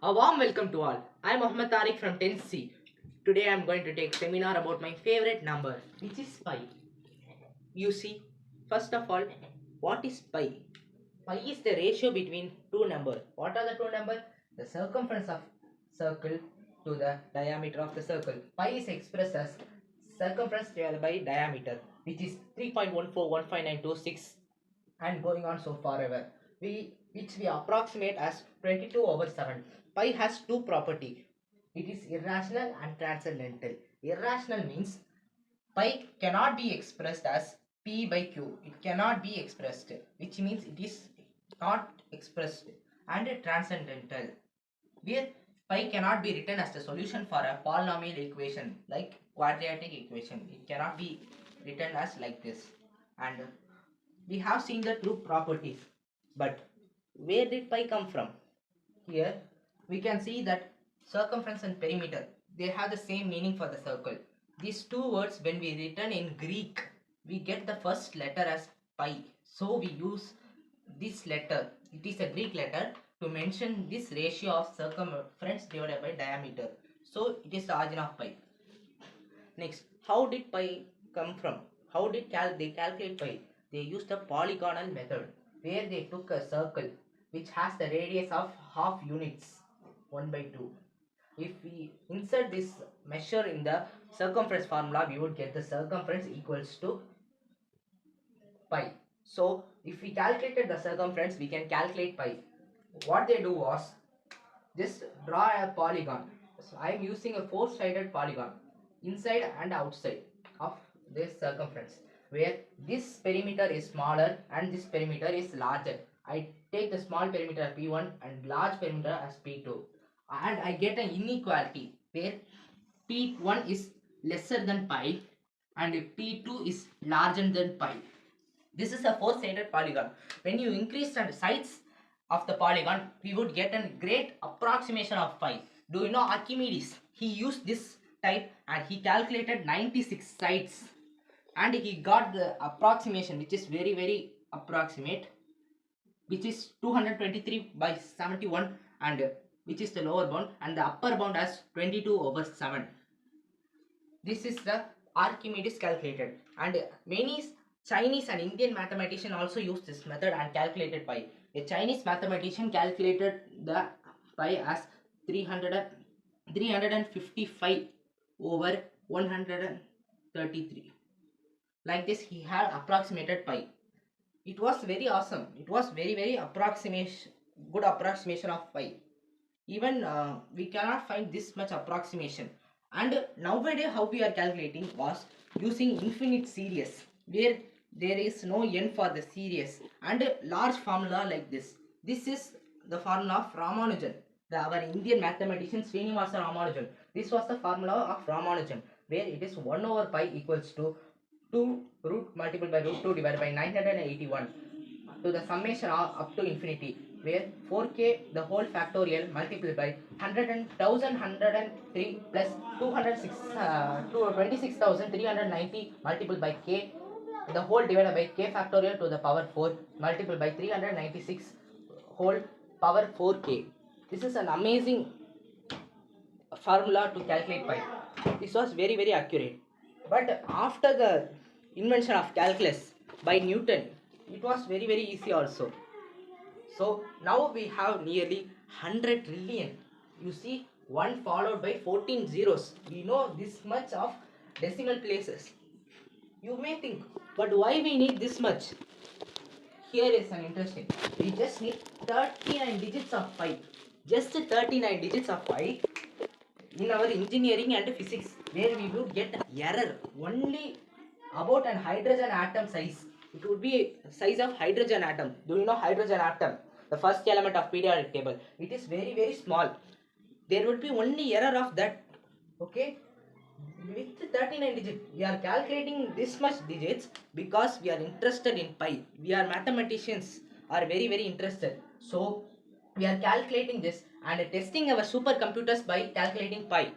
A warm welcome to all. I am Mohammed Tariq from 10C. Today I am going to take seminar about my favorite number, which is pi. You see, first of all, what is pi? Pi is the ratio between two numbers. What are the two numbers? The circumference of circle to the diameter of the circle. Pi is expressed as circumference divided by diameter, which is 3.1415926 and going on so forever. Which we approximate as 22/7. Pi has two properties. It is irrational and transcendental. Irrational means pi cannot be expressed as p by q. It cannot be expressed, which means it is not expressed. And transcendental, where pi cannot be written as the solution for a polynomial equation like quadratic equation. It cannot be written as like this. And we have seen the two properties, but where did pi come from? Here we can see that circumference and perimeter, they have the same meaning for the circle. These two words, when we written in Greek, we get the first letter as pi, so we use this letter. It is a Greek letter to mention this ratio of circumference divided by diameter, so it is the origin of pi. Next, how did pi come from? How did they calculate pi? They used a polygonal method, where they took a circle which has the radius of half units, 1 by 2. If we insert this measure in the circumference formula, we would get the circumference equals to pi. So if we calculated the circumference, we can calculate pi. What they do was just draw a polygon. So I am using a four-sided polygon inside and outside of this circumference, where this perimeter is smaller and this perimeter is larger. I take the small perimeter as P1 and large perimeter as P2, and I get an inequality where P1 is lesser than pi and P2 is larger than pi. This is a four-sided polygon. When you increase the sides of the polygon, we would get a great approximation of pi. Do you know Archimedes? He used this type and he calculated 96 sides and he got the approximation, which is very approximate, which is 223/71, and which is the lower bound, and the upper bound as 22/7. This is the Archimedes calculated, and many Chinese and Indian mathematicians also used this method and calculated pi. A Chinese mathematician calculated the pi as 355/133. Like this, he had approximated pi. It was very awesome. It was very good approximation of pi. Even we cannot find this much approximation. And nowadays, how we are calculating was using infinite series, where there is no n for the series, and a large formula like this. This is the formula of Ramanujan, our Indian mathematician Srinivasa Ramanujan. This was the formula of Ramanujan, where it is 1/pi equals to 2 root multiplied by root 2 divided by 981 to the summation up to infinity, where 4k the whole factorial multiplied by 100,103 plus 26,390 multiplied by k the whole divided by k factorial to the power 4 multiplied by 396 whole power 4k. This is an amazing formula to calculate pi. This was very accurate. But after the invention of calculus by Newton, it was very easy also. So now we have nearly 100 trillion. You see, 1 followed by 14 zeros. We know this much of decimal places. You may think, but why we need this much? Here is an interesting. We just need 39 digits of pi. Just 39 digits of pi in our engineering and physics, where we would get error only about an hydrogen atom size. It would be size of hydrogen atom. Do you know hydrogen atom? The first element of periodic table. It is very small. There would be only error of that. Okay. With 39 digits, we are calculating this much digits because we are interested in pi. We are mathematicians, are very interested. So we are calculating this and testing our supercomputers by calculating pi.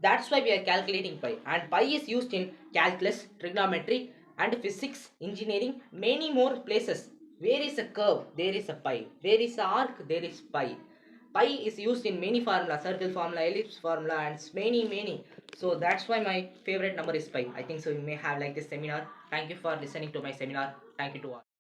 That's why we are calculating pi. And pi is used in calculus, trigonometry, and physics, engineering, many more places. Where is a curve? There is a pi. Where is the arc? There is pi. pi is used in many formula, circle formula, ellipse formula, and many. So that's why my favorite number is pi. I think so. You may have like this seminar. Thank you for listening to my seminar. Thank you to all.